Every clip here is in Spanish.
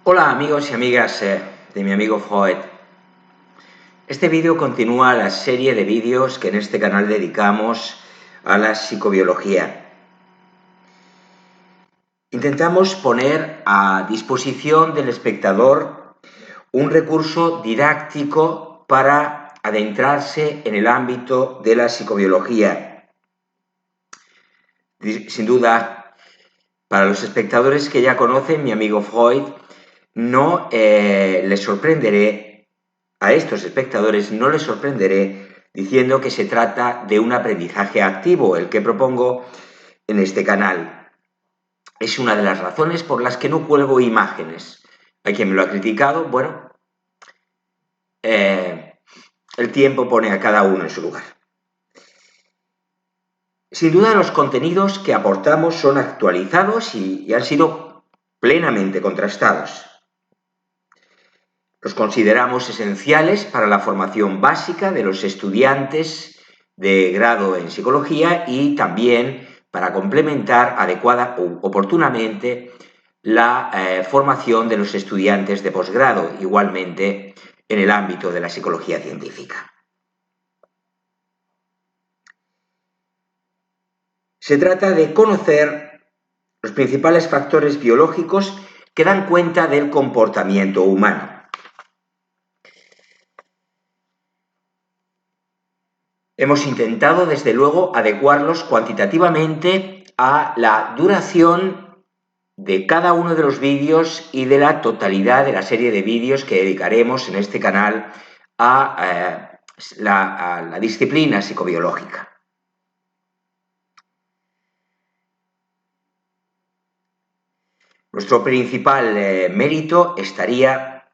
Hola amigos y amigas de mi amigo Freud. Este vídeo continúa la serie de vídeos que en este canal dedicamos a la psicobiología. Intentamos poner a disposición del espectador un recurso didáctico para adentrarse en el ámbito de la psicobiología. Sin duda, para los espectadores que ya conocen mi amigo Freud, no les sorprenderé, a estos espectadores no les sorprenderé diciendo que se trata de un aprendizaje activo, el que propongo en este canal. Es una de las razones por las que no cuelgo imágenes. Hay quien me lo ha criticado, bueno, el tiempo pone a cada uno en su lugar. Sin duda los contenidos que aportamos son actualizados y han sido plenamente contrastados. Los consideramos esenciales para la formación básica de los estudiantes de grado en psicología y también para complementar adecuada o oportunamente la formación de los estudiantes de posgrado, igualmente en el ámbito de la psicología científica. Se trata de conocer los principales factores biológicos que dan cuenta del comportamiento humano. Hemos intentado, desde luego, adecuarlos cuantitativamente a la duración de cada uno de los vídeos y de la totalidad de la serie de vídeos que dedicaremos en este canal a la disciplina psicobiológica. Nuestro principal mérito estaría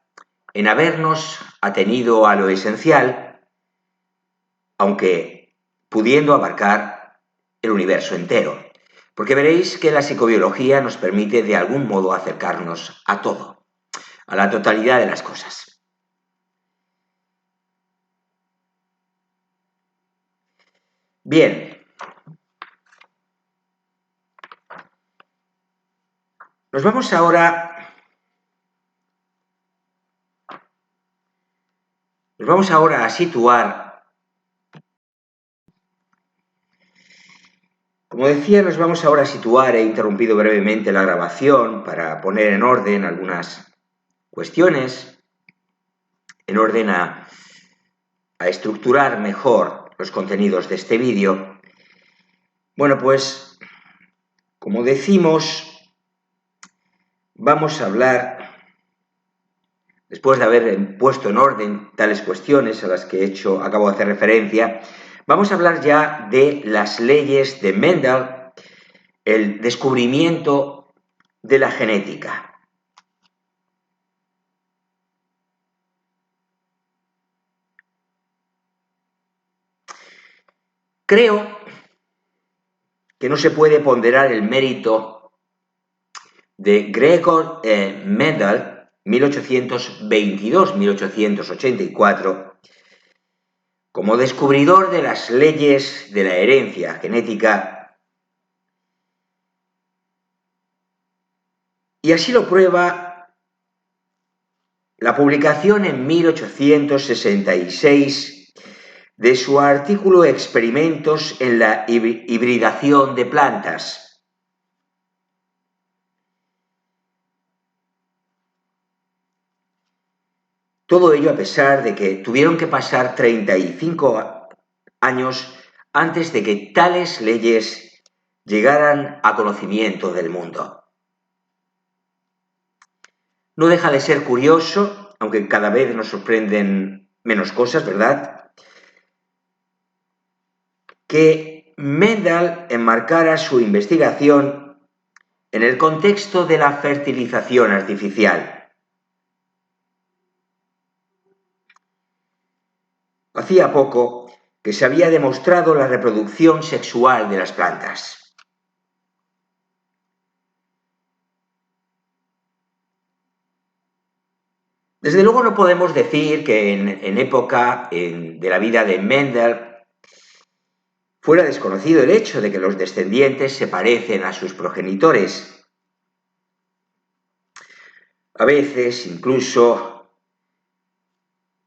en habernos atenido a lo esencial, aunque pudiendo abarcar el universo entero, porque veréis que la psicobiología nos permite de algún modo acercarnos a todo, a la totalidad de las cosas. Bien, nos vamos ahora a situar. Como decía, nos vamos ahora a situar, he interrumpido brevemente la grabación para poner en orden algunas cuestiones, en orden a estructurar mejor los contenidos de este vídeo. Bueno, pues, como decimos, vamos a hablar, después de haber puesto en orden tales cuestiones a las que acabo de hacer referencia, vamos a hablar ya de las leyes de Mendel, el descubrimiento de la genética. Creo que no se puede ponderar el mérito de Gregor Mendel, 1822-1884, como descubridor de las leyes de la herencia genética, y así lo prueba la publicación en 1866 de su artículo Experimentos en la hibridación de plantas. Todo ello a pesar de que tuvieron que pasar 35 años antes de que tales leyes llegaran a conocimiento del mundo. No deja de ser curioso, aunque cada vez nos sorprenden menos cosas, ¿verdad?, que Mendel enmarcara su investigación en el contexto de la fertilización artificial. Hacía poco que se había demostrado la reproducción sexual de las plantas. Desde luego no podemos decir que en época de la vida de Mendel fuera desconocido el hecho de que los descendientes se parecen a sus progenitores. a veces incluso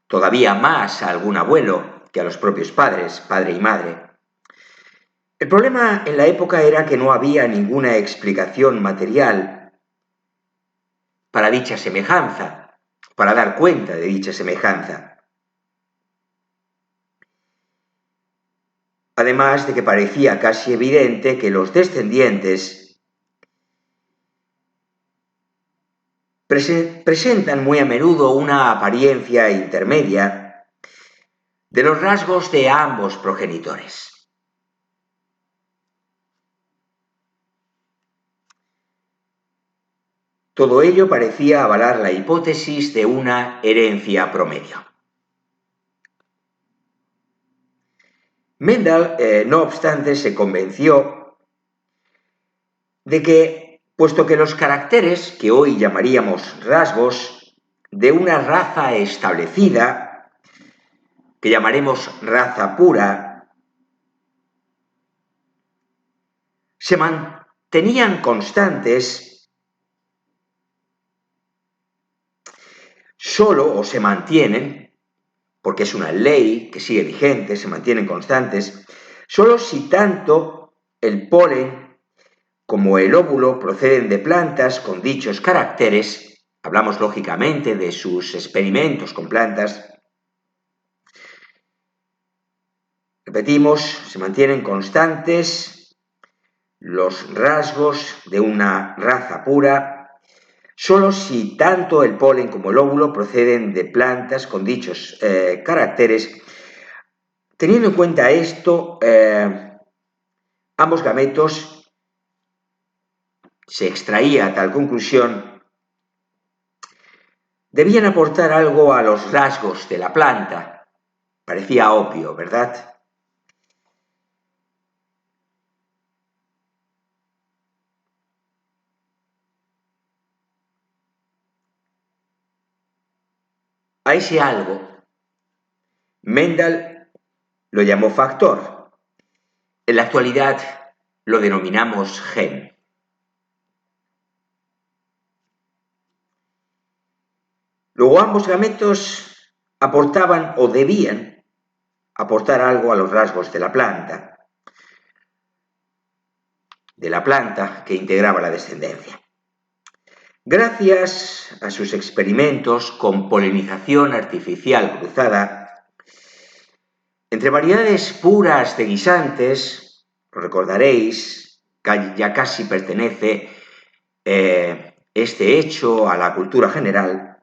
todavía más a algún abuelo que a los propios padres, padre y madre. El problema en la época era que no había ninguna explicación material para dicha semejanza, para dar cuenta de dicha semejanza. Además de que parecía casi evidente que los descendientes presentan muy a menudo una apariencia intermedia de los rasgos de ambos progenitores. Todo ello parecía avalar la hipótesis de una herencia promedio. Mendel, no obstante, se convenció de que, puesto que los caracteres que hoy llamaríamos rasgos de una raza establecida, que llamaremos raza pura, se mantenían constantes solo, o se mantienen, porque es una ley que sigue vigente, se mantienen constantes, solo si tanto el polen como el óvulo proceden de plantas con dichos caracteres, hablamos lógicamente de sus experimentos con plantas, repetimos, se mantienen constantes los rasgos de una raza pura, solo si tanto el polen como el óvulo proceden de plantas con dichos caracteres. Teniendo en cuenta esto, ambos gametos, se extraía tal conclusión, debían aportar algo a los rasgos de la planta. Parecía obvio, ¿verdad? A ese algo, Mendel lo llamó factor. En la actualidad lo denominamos gen. Luego ambos gametos aportaban o debían aportar algo a los rasgos de la planta que integraba la descendencia. Gracias a sus experimentos con polinización artificial cruzada entre variedades puras de guisantes, lo recordaréis, ya casi pertenece este hecho a la cultura general.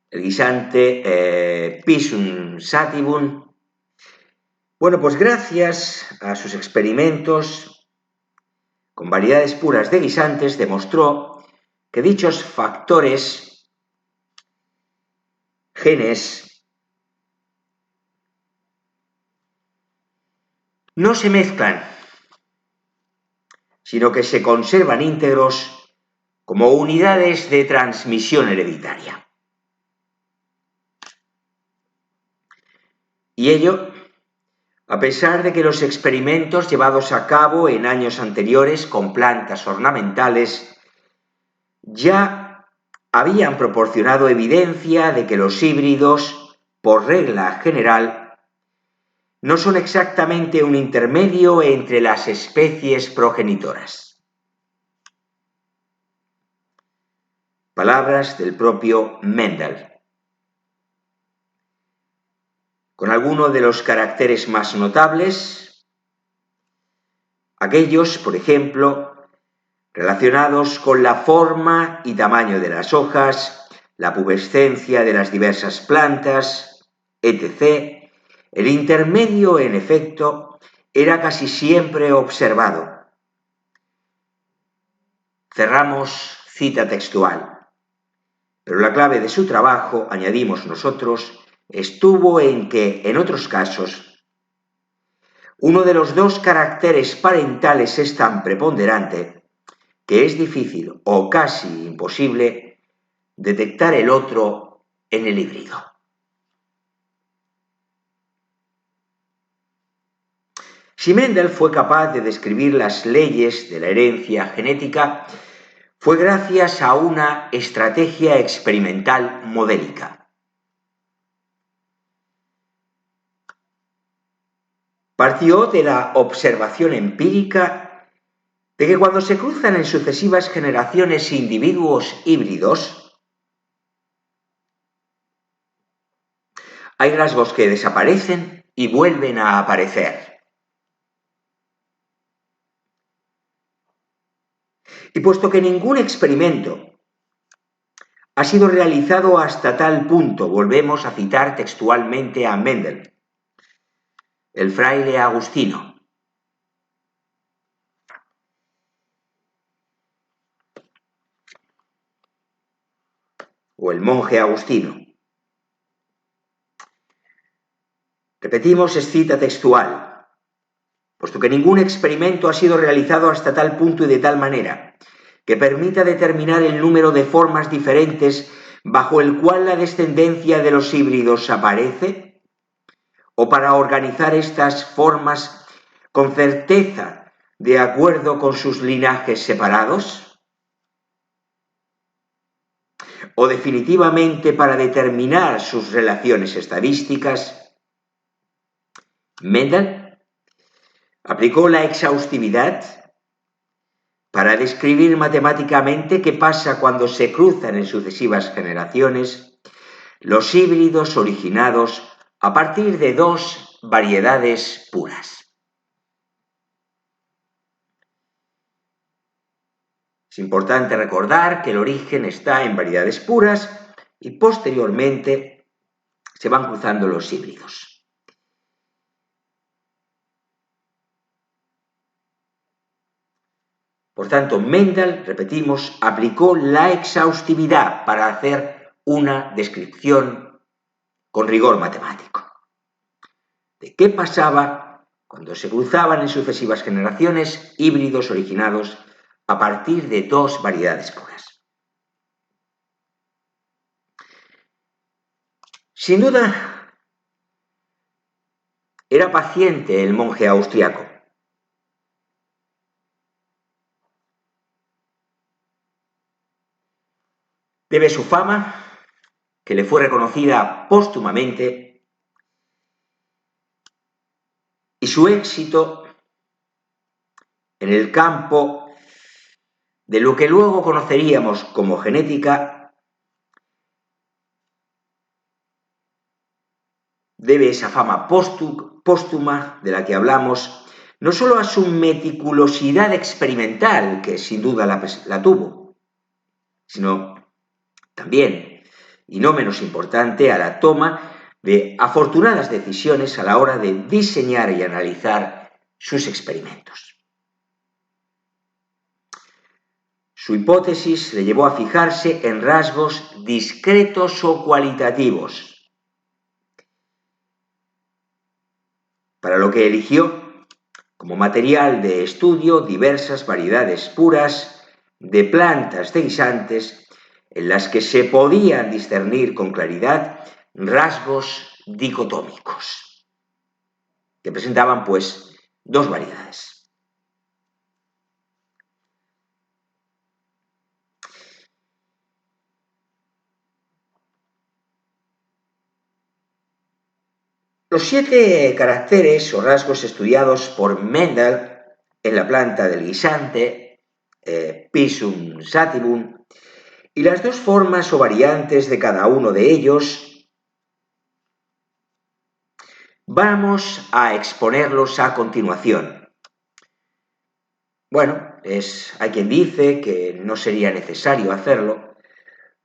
El guisante Pisum sativum. Bueno, pues gracias a sus experimentos con variedades puras de guisantes demostró que dichos factores, genes, no se mezclan, sino que se conservan íntegros como unidades de transmisión hereditaria. Y ello, a pesar de que los experimentos llevados a cabo en años anteriores con plantas ornamentales ya habían proporcionado evidencia de que los híbridos, por regla general, no son exactamente un intermedio entre las especies progenitoras. Palabras del propio Mendel. Con alguno de los caracteres más notables, aquellos, por ejemplo, relacionados con la forma y tamaño de las hojas, la pubescencia de las diversas plantas, etc., el intermedio, en efecto, era casi siempre observado. Cerramos cita textual. Pero la clave de su trabajo, añadimos nosotros, estuvo en que, en otros casos, uno de los dos caracteres parentales es tan preponderante que es difícil o casi imposible detectar el otro en el híbrido. Si Mendel fue capaz de describir las leyes de la herencia genética, fue gracias a una estrategia experimental modélica. Partió de la observación empírica de que cuando se cruzan en sucesivas generaciones individuos híbridos, hay rasgos que desaparecen y vuelven a aparecer. Y puesto que ningún experimento ha sido realizado hasta tal punto, volvemos a citar textualmente a Mendel, el fraile agustino. O el monje agustino. Repetimos, es cita textual. Puesto que ningún experimento ha sido realizado hasta tal punto y de tal manera que permita determinar el número de formas diferentes bajo el cual la descendencia de los híbridos aparece, o para organizar estas formas con certeza de acuerdo con sus linajes separados, o definitivamente para determinar sus relaciones estadísticas, Mendel aplicó la exhaustividad para describir matemáticamente qué pasa cuando se cruzan en sucesivas generaciones los híbridos originados a partir de dos variedades puras. Es importante recordar que el origen está en variedades puras y posteriormente se van cruzando los híbridos. Por tanto, Mendel, repetimos, aplicó la exhaustividad para hacer una descripción con rigor matemático de qué pasaba cuando se cruzaban en sucesivas generaciones híbridos originados a partir de dos variedades puras. Sin duda, era paciente el monje austriaco. Debe su fama, que le fue reconocida póstumamente, y su éxito en el campo de lo que luego conoceríamos como genética, debe esa fama póstuma de la que hablamos, no solo a su meticulosidad experimental, que sin duda la tuvo, sino también, y no menos importante, a la toma de afortunadas decisiones a la hora de diseñar y analizar sus experimentos. Su hipótesis le llevó a fijarse en rasgos discretos o cualitativos, para lo que eligió como material de estudio diversas variedades puras de plantas de guisantes en las que se podían discernir con claridad rasgos dicotómicos, que presentaban pues dos variedades. Los 7 caracteres o rasgos estudiados por Mendel en la planta del guisante, Pisum sativum, y las dos formas o variantes de cada uno de ellos, vamos a exponerlos a continuación. Bueno, hay quien dice que no sería necesario hacerlo,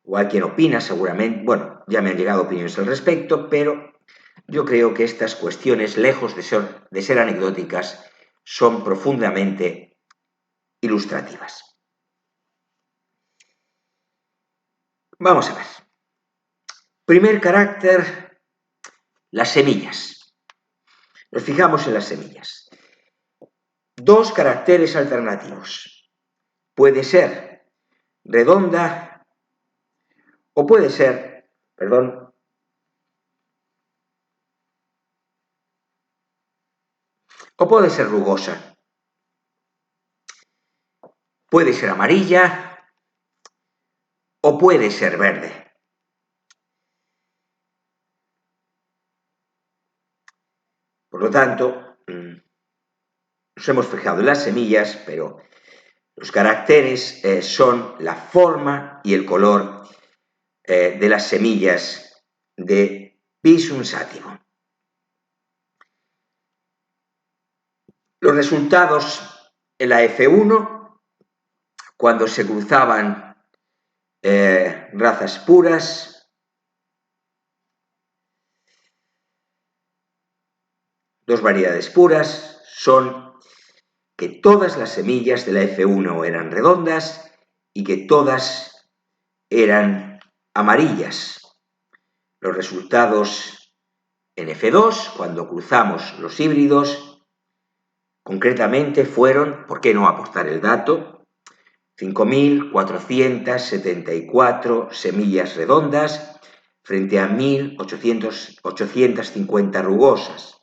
o hay quien opina seguramente, bueno, ya me han llegado opiniones al respecto, pero yo creo que estas cuestiones, lejos de ser anecdóticas, son profundamente ilustrativas. Vamos a ver. Primer carácter, las semillas. Nos fijamos en las semillas. Dos caracteres alternativos. Puede ser redonda o puede ser, o puede ser rugosa. Puede ser amarilla o puede ser verde. Por lo tanto, nos hemos fijado en las semillas, pero los caracteres son la forma y el color de las semillas de Pisum sativum. Los resultados en la F1, cuando se cruzaban razas puras, dos variedades puras, son que todas las semillas de la F1 eran redondas y que todas eran amarillas. Los resultados en F2, cuando cruzamos los híbridos, concretamente fueron, ¿por qué no aportar el dato? 5.474 semillas redondas frente a 1.850 rugosas,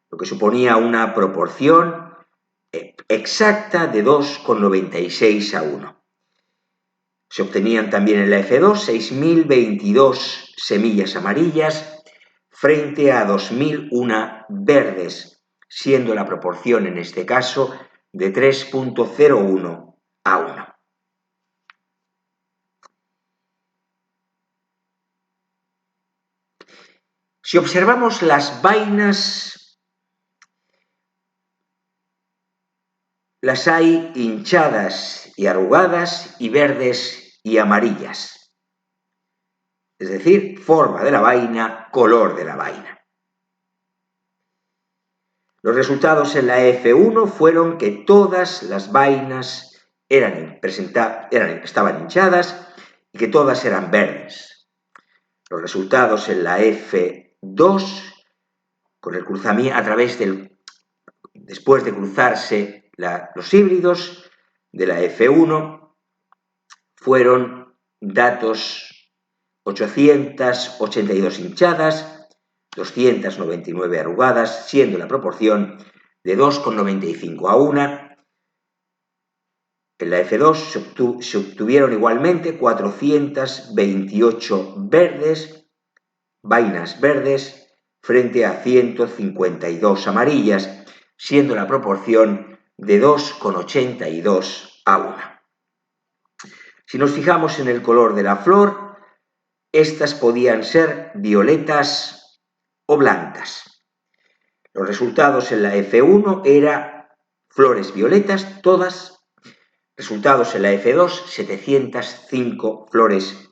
lo que suponía una proporción exacta de 2,96 a 1. Se obtenían también en la F2 6.022 semillas amarillas frente a 2.001 verdes, siendo la proporción en este caso de 3,01 a 1. Si observamos las vainas, las hay hinchadas y arrugadas y verdes y amarillas. Es decir, forma de la vaina, color de la vaina. Los resultados en la F1 fueron que todas las vainas estaban hinchadas y que todas eran verdes. Los resultados en la F2, con el cruzamiento después de cruzarse los híbridos de la F1, fueron datos 882 hinchadas, 299 arrugadas, siendo la proporción de 2,95 a 1. En la F2 se obtuvieron igualmente 428 vainas verdes, frente a 152 amarillas, siendo la proporción de 2,82 a 1. Si nos fijamos en el color de la flor, estas podían ser violetas o blancas. Los resultados en la F1 eran flores violetas, todas. Resultados en la F2, 705 flores,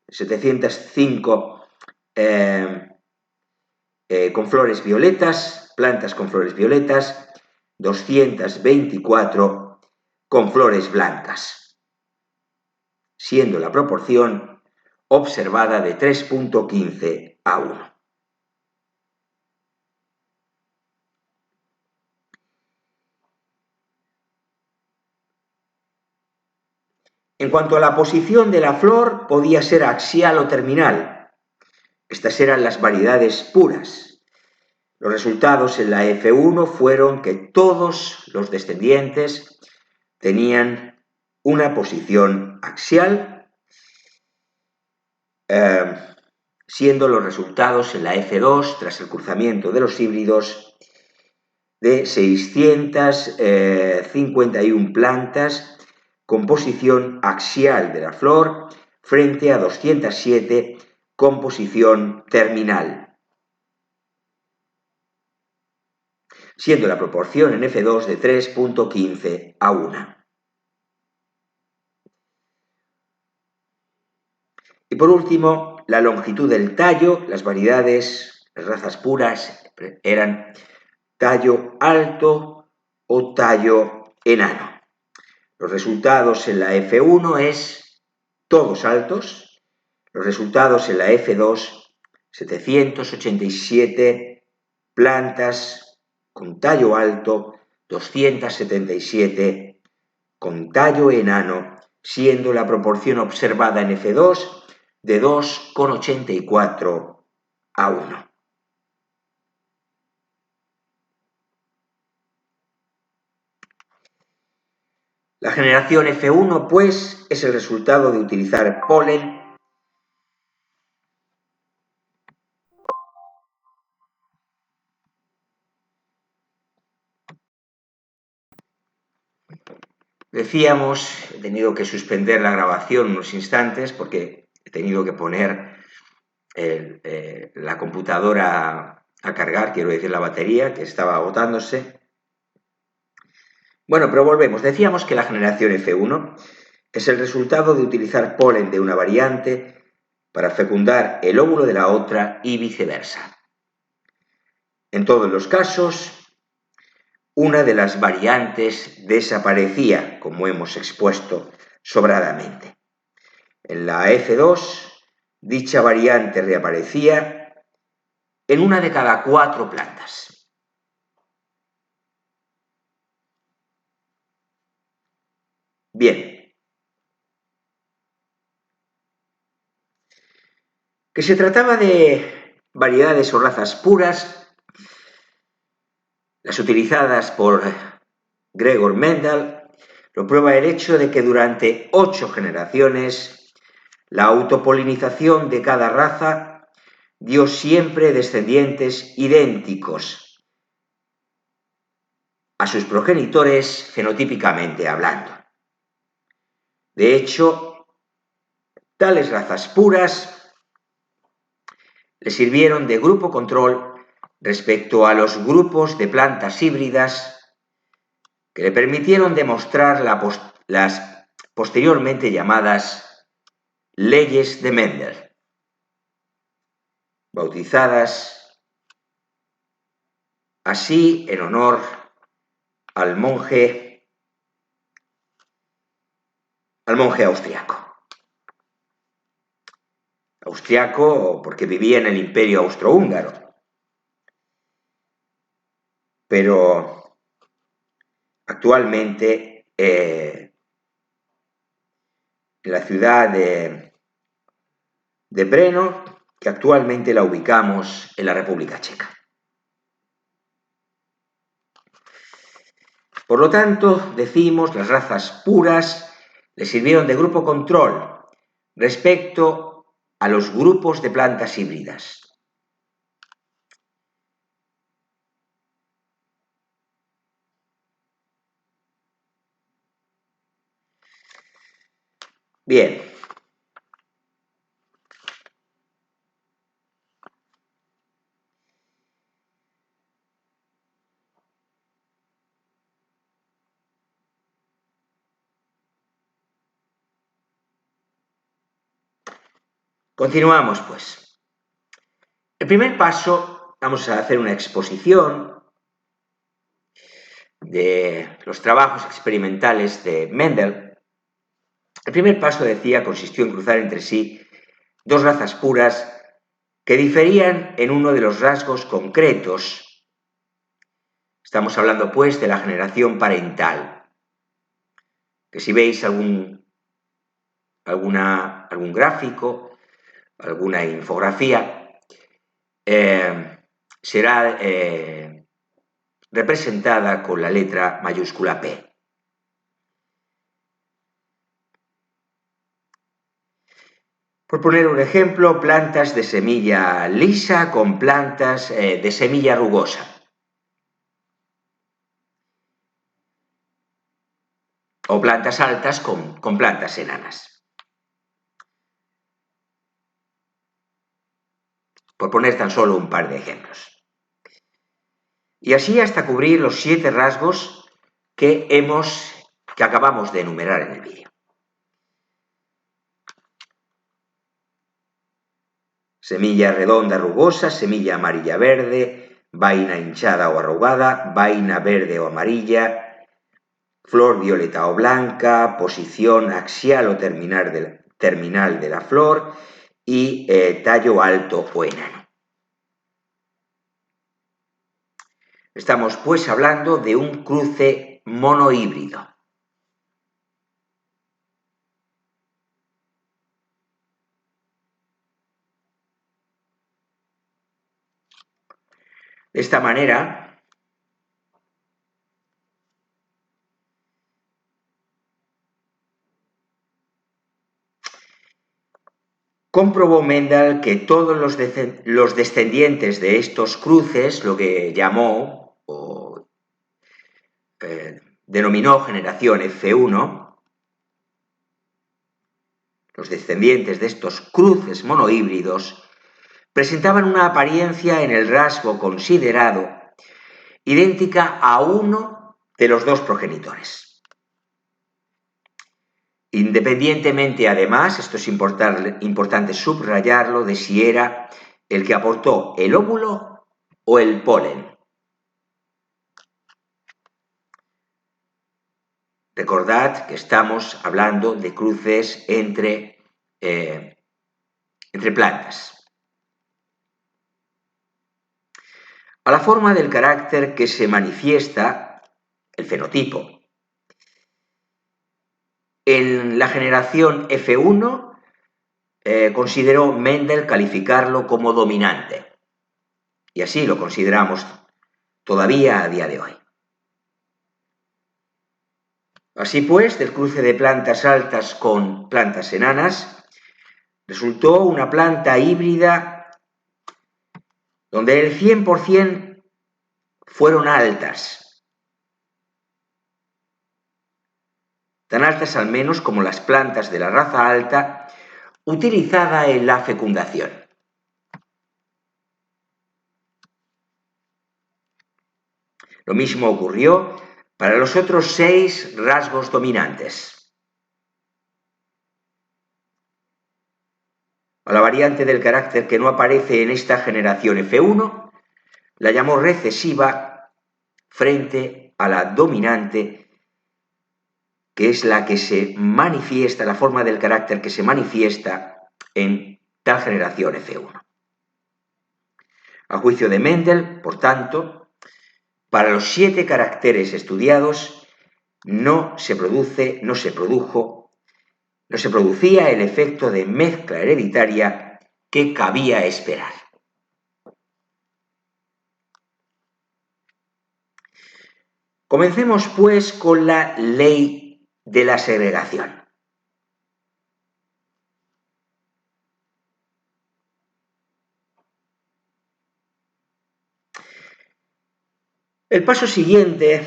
705 con flores violetas, plantas con flores violetas, 224 con flores blancas, siendo la proporción observada de 3,15 a 1. En cuanto a la posición de la flor, podía ser axial o terminal. Estas eran las variedades puras. Los resultados en la F1 fueron que todos los descendientes tenían una posición axial, siendo los resultados en la F2, tras el cruzamiento de los híbridos, de 651 plantas con posición axial de la flor frente a 207 con posición terminal, siendo la proporción en F2 de 3,15 a 1. Y por último, la longitud del tallo. Las variedades, las razas puras, eran tallo alto o tallo enano. Los resultados en la F1 es todos altos. Los resultados en la F2, 787 plantas con tallo alto, 277 con tallo enano, siendo la proporción observada en F2 de 2,84 a 1. La generación F1, pues, es el resultado de utilizar polen Decíamos, he tenido que suspender la grabación unos instantes porque he tenido que poner la computadora a cargar, quiero decir la batería, que estaba agotándose. Bueno, pero volvemos. Decíamos que la generación F1 es el resultado de utilizar polen de una variante para fecundar el óvulo de la otra y viceversa. En todos los casos, una de las variantes desaparecía, como hemos expuesto sobradamente. En la F2, dicha variante reaparecía en una de cada 4 plantas. Bien. Que se trataba de variedades o razas puras, las utilizadas por Gregor Mendel, lo prueba el hecho de que durante 8 generaciones la autopolinización de cada raza dio siempre descendientes idénticos a sus progenitores fenotípicamente hablando. De hecho, tales razas puras le sirvieron de grupo control respecto a los grupos de plantas híbridas que le permitieron demostrar las posteriormente llamadas leyes de Mendel, bautizadas así en honor al monje austriaco. Austriaco porque vivía en el Imperio Austrohúngaro, pero actualmente en la ciudad de Brno, que actualmente la ubicamos en la República Checa. Por lo tanto, decimos, las razas puras le sirvieron de grupo control respecto a los grupos de plantas híbridas. Bien. Continuamos, pues. El primer paso, vamos a hacer una exposición de los trabajos experimentales de Mendel. El primer paso, decía, consistió en cruzar entre sí dos razas puras que diferían en uno de los rasgos concretos. Estamos hablando, pues, de la generación parental, que si veis algún gráfico, alguna infografía, será representada con la letra mayúscula P. Por poner un ejemplo, plantas de semilla lisa con plantas de semilla rugosa. O plantas altas con plantas enanas. Por poner tan solo un par de ejemplos. Y así hasta cubrir los 7 rasgos que acabamos de enumerar en el vídeo. Semilla redonda rugosa, semilla amarilla verde, vaina hinchada o arrugada, vaina verde o amarilla, flor violeta o blanca, posición axial o terminal de la flor y tallo alto o enano. Estamos pues hablando de un cruce monohíbrido. De esta manera, comprobó Mendel que todos los descendientes de estos cruces, lo que llamó o denominó generación F1, los descendientes de estos cruces monohíbridos, presentaban una apariencia en el rasgo considerado idéntica a uno de los dos progenitores. Independientemente, además, esto es importante subrayarlo, de si era el que aportó el óvulo o el polen. Recordad que estamos hablando de cruces entre plantas. A la forma del carácter que se manifiesta, el fenotipo, en la generación F1, consideró Mendel calificarlo como dominante. Y así lo consideramos todavía a día de hoy. Así pues, del cruce de plantas altas con plantas enanas, resultó una planta híbrida donde el 100% fueron altas, tan altas al menos como las plantas de la raza alta utilizada en la fecundación. Lo mismo ocurrió para los otros 6 rasgos dominantes. A la variante del carácter que no aparece en esta generación F1, la llamó recesiva frente a la dominante, que es la que se manifiesta, la forma del carácter que se manifiesta en tal generación F1. A juicio de Mendel, por tanto, para los 7 caracteres estudiados no se producía el efecto de mezcla hereditaria que cabía esperar. Comencemos, pues, con la ley de la segregación. El paso siguiente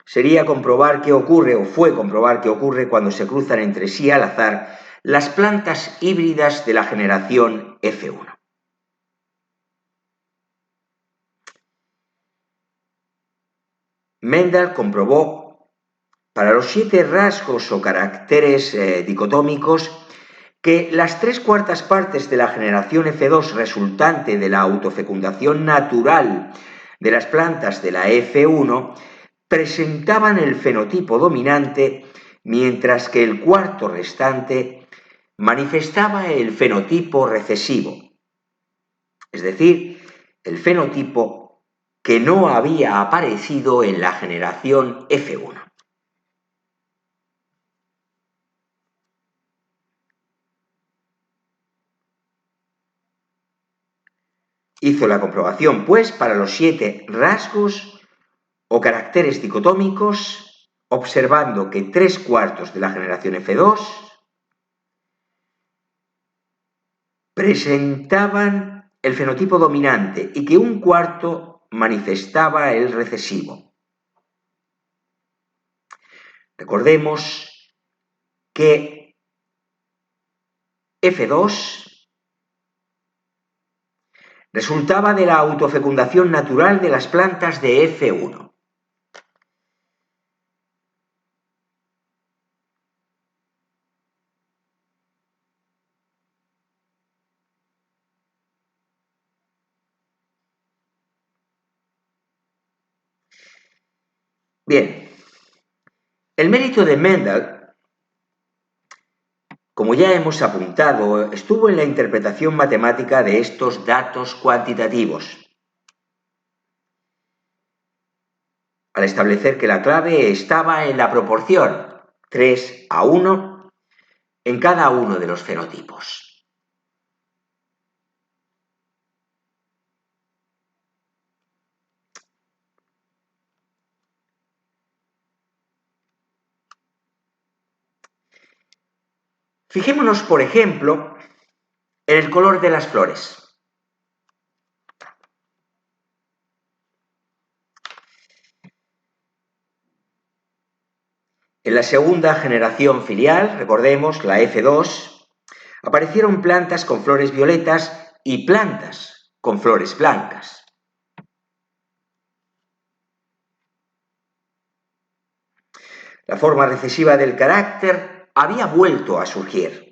sería comprobar qué ocurre, o fue comprobar qué ocurre cuando se cruzan entre sí al azar las plantas híbridas de la generación F1. Mendel comprobó para los 7 rasgos o caracteres dicotómicos que las 3/4 partes de la generación F2 resultante de la autofecundación natural de las plantas de la F1 presentaban el fenotipo dominante, mientras que el cuarto restante manifestaba el fenotipo recesivo, es decir, el fenotipo que no había aparecido en la generación F1. Hizo la comprobación, pues, para los 7 rasgos o caracteres dicotómicos, observando que 3/4 de la generación F2 presentaban el fenotipo dominante y que 1/4 manifestaba el recesivo. Recordemos que F2 resultaba de la autofecundación natural de las plantas de F1. Bien, el mérito de Mendel, como ya hemos apuntado, estuvo en la interpretación matemática de estos datos cuantitativos, al establecer que la clave estaba en la proporción 3:1 en cada uno de los fenotipos. Fijémonos, por ejemplo, en el color de las flores. En la segunda generación filial, recordemos, la F2, aparecieron plantas con flores violetas y plantas con flores blancas. La forma recesiva del carácter había vuelto a surgir.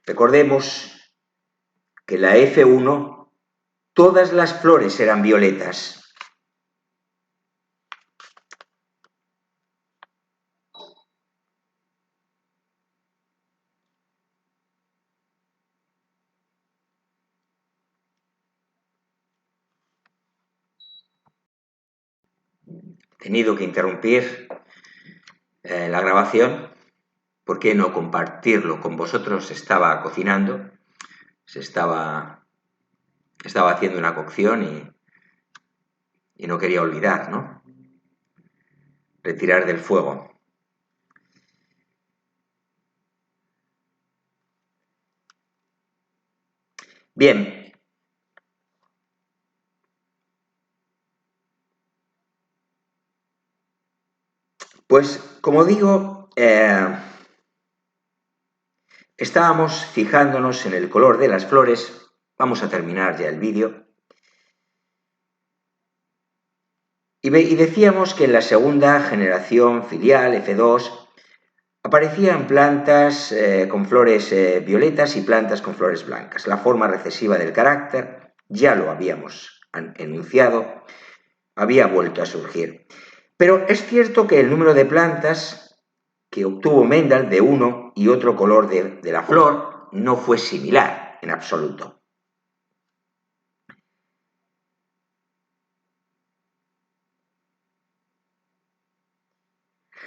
Recordemos que en la F1 todas las flores eran violetas. He tenido que interrumpir la grabación. ¿Por qué no compartirlo con vosotros? Estaba cocinando, estaba haciendo una cocción y no quería olvidar, ¿no? Retirar del fuego. Bien. Pues, como digo, estábamos fijándonos en el color de las flores. Vamos a terminar ya el vídeo. Y decíamos que en la segunda generación filial, F2, aparecían plantas con flores violetas y plantas con flores blancas. La forma recesiva del carácter, ya lo habíamos enunciado, había vuelto a surgir. Pero es cierto que el número de plantas que obtuvo Mendel de uno y otro color de la flor no fue similar en absoluto.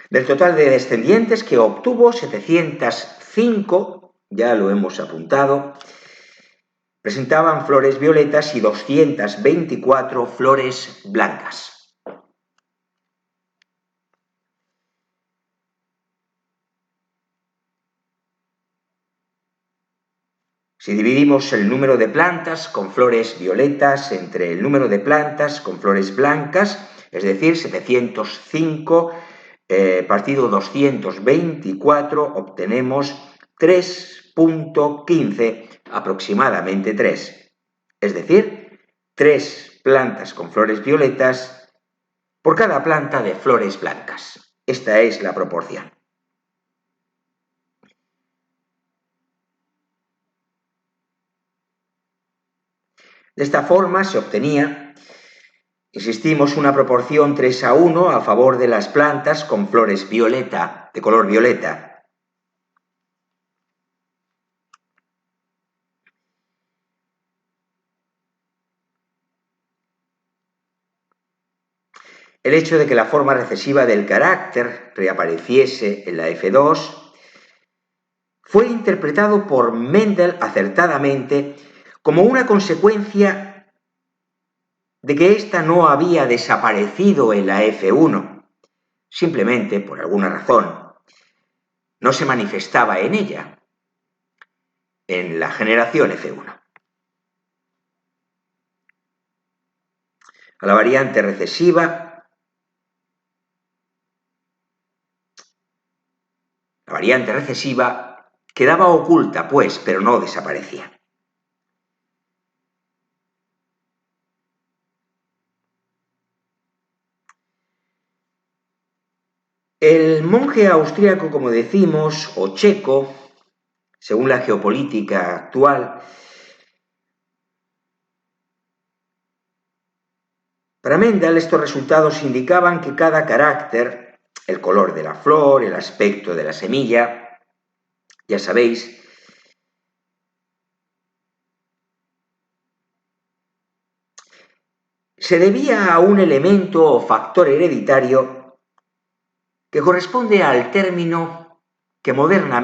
Del total de descendientes que obtuvo, 705, ya lo hemos apuntado, presentaban flores violetas y 224 flores blancas. Si dividimos el número de plantas con flores violetas entre el número de plantas con flores blancas, es decir, 705 partido 224, obtenemos 3.15, aproximadamente 3. Es decir, 3 plantas con flores violetas por cada planta de flores blancas. Esta es la proporción. De esta forma se obtenía, insistimos, una proporción 3:1 a favor de las plantas con flores violeta, de color violeta. El hecho de que la forma recesiva del carácter reapareciese en la F2 fue interpretado por Mendel acertadamente como una consecuencia de que ésta no había desaparecido en la F1, simplemente, por alguna razón, no se manifestaba en ella, en la generación F1. A la variante recesiva, quedaba oculta, pues, pero no desaparecía. El monje austríaco, como decimos, o checo, según la geopolítica actual, para Mendel estos resultados indicaban que cada carácter, el color de la flor, el aspecto de la semilla, ya sabéis, se debía a un elemento o factor hereditario que corresponde al término moderno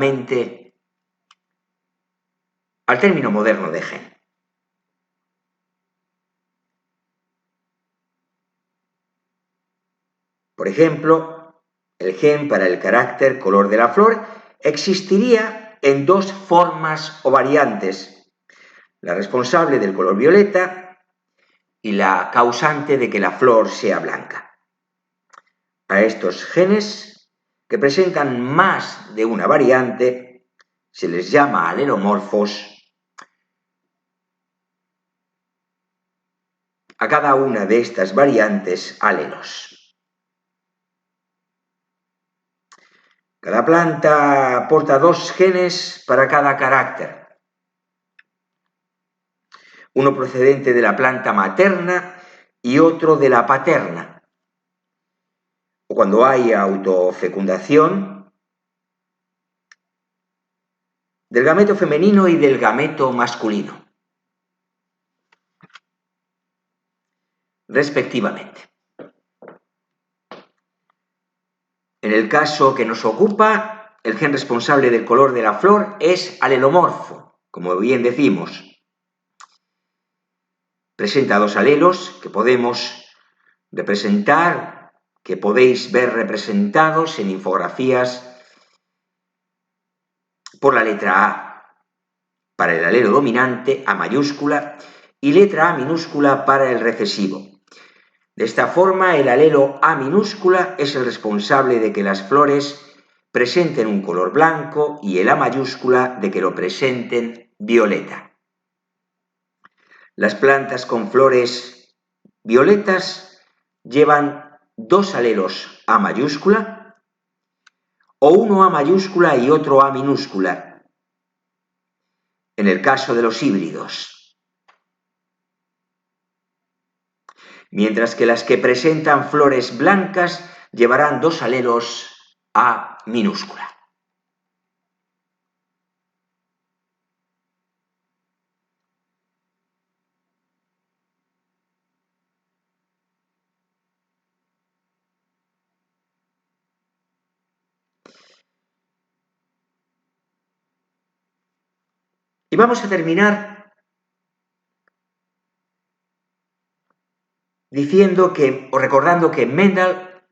de gen. Por ejemplo, el gen para el carácter color de la flor existiría en dos formas o variantes, la responsable del color violeta y la causante de que la flor sea blanca. A estos genes, que presentan más de una variante, se les llama alelomorfos. A cada una de estas variantes alelos. Cada planta porta dos genes para cada carácter. Uno procedente de la planta materna y otro de la paterna. O cuando hay autofecundación, del gameto femenino y del gameto masculino, respectivamente. En el caso que nos ocupa, el gen responsable del color de la flor es alelomorfo, como bien decimos. Presenta dos alelos que podemos representar, que podéis ver representados en infografías por la letra A para el alelo dominante, A mayúscula, y letra A minúscula para el recesivo. De esta forma, el alelo A minúscula es el responsable de que las flores presenten un color blanco y el A mayúscula de que lo presenten violeta. Las plantas con flores violetas llevan dos alelos A mayúscula o uno A mayúscula y otro A minúscula, en el caso de los híbridos. Mientras que las que presentan flores blancas llevarán dos alelos A minúscula. Y vamos a terminar diciendo que, o recordando que Mendel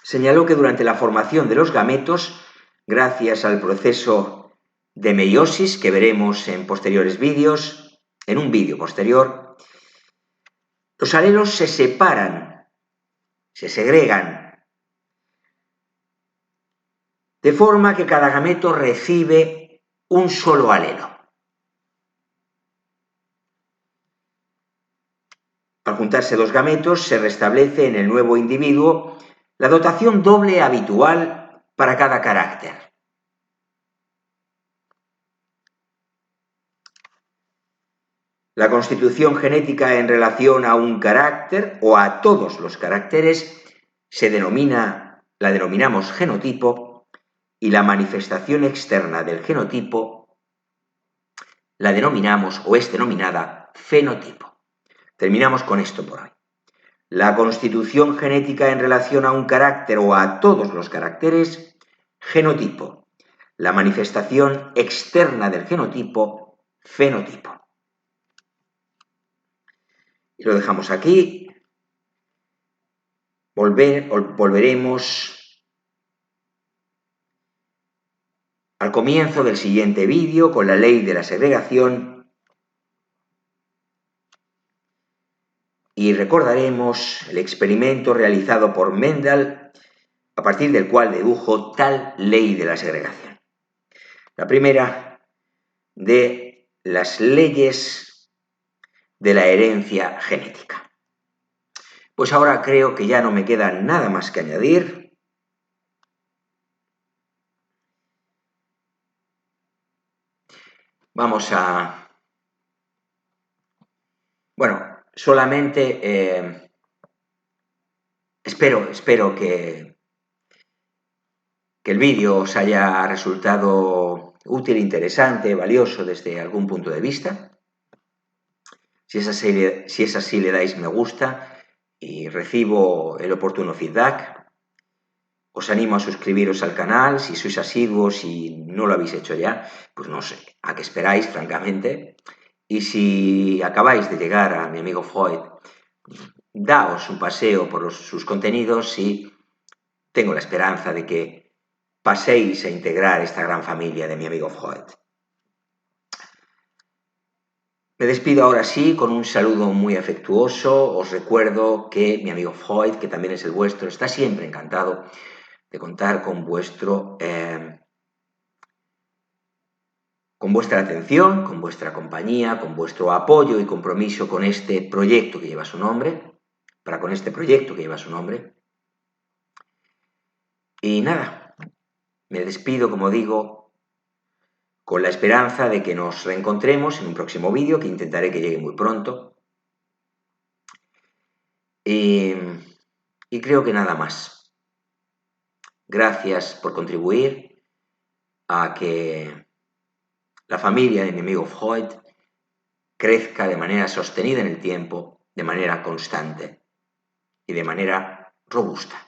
señaló que durante la formación de los gametos, gracias al proceso de meiosis que veremos en posteriores vídeos, en un vídeo posterior, los alelos se separan, se segregan, de forma que cada gameto recibe un solo alelo. Al juntarse dos gametos, se restablece en el nuevo individuo la dotación doble habitual para cada carácter. La constitución genética en relación a un carácter o a todos los caracteres la denominamos genotipo, y la manifestación externa del genotipo la denominamos o es denominada fenotipo. Terminamos con esto por hoy. La constitución genética en relación a un carácter o a todos los caracteres, genotipo. La manifestación externa del genotipo, fenotipo. Y lo dejamos aquí. Volveremos al comienzo del siguiente vídeo con la ley de la segregación y recordaremos el experimento realizado por Mendel, a partir del cual dedujo tal ley de la segregación. La primera de las leyes de la herencia genética. Pues ahora creo que ya no me queda nada más que añadir. Vamos a... Bueno, solamente espero que el vídeo os haya resultado útil, interesante, valioso desde algún punto de vista. Si es así, le dais me gusta y recibo el oportuno feedback. Os animo a suscribiros al canal si sois asiduos y no lo habéis hecho ya, pues no sé a qué esperáis, francamente. Y si acabáis de llegar a mi amigo Freud, daos un paseo por sus contenidos y tengo la esperanza de que paséis a integrar esta gran familia de mi amigo Freud. Me despido ahora sí con un saludo muy afectuoso. Os recuerdo que mi amigo Freud, que también es el vuestro, está siempre encantado de contar con vuestra atención, con vuestra compañía, con vuestro apoyo y compromiso con este proyecto que lleva su nombre, con este proyecto que lleva su nombre. Y nada, me despido, como digo, con la esperanza de que nos reencontremos en un próximo vídeo, que intentaré que llegue muy pronto. Y creo que nada más. Gracias por contribuir a que la familia de mi amigo Freud crezca de manera sostenida en el tiempo, de manera constante y de manera robusta.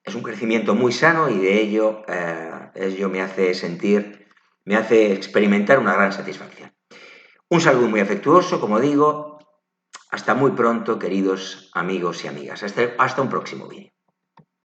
Es un crecimiento muy sano y de ello me hace experimentar una gran satisfacción. Un saludo muy afectuoso, como digo. Hasta muy pronto, queridos amigos y amigas. Hasta un próximo vídeo.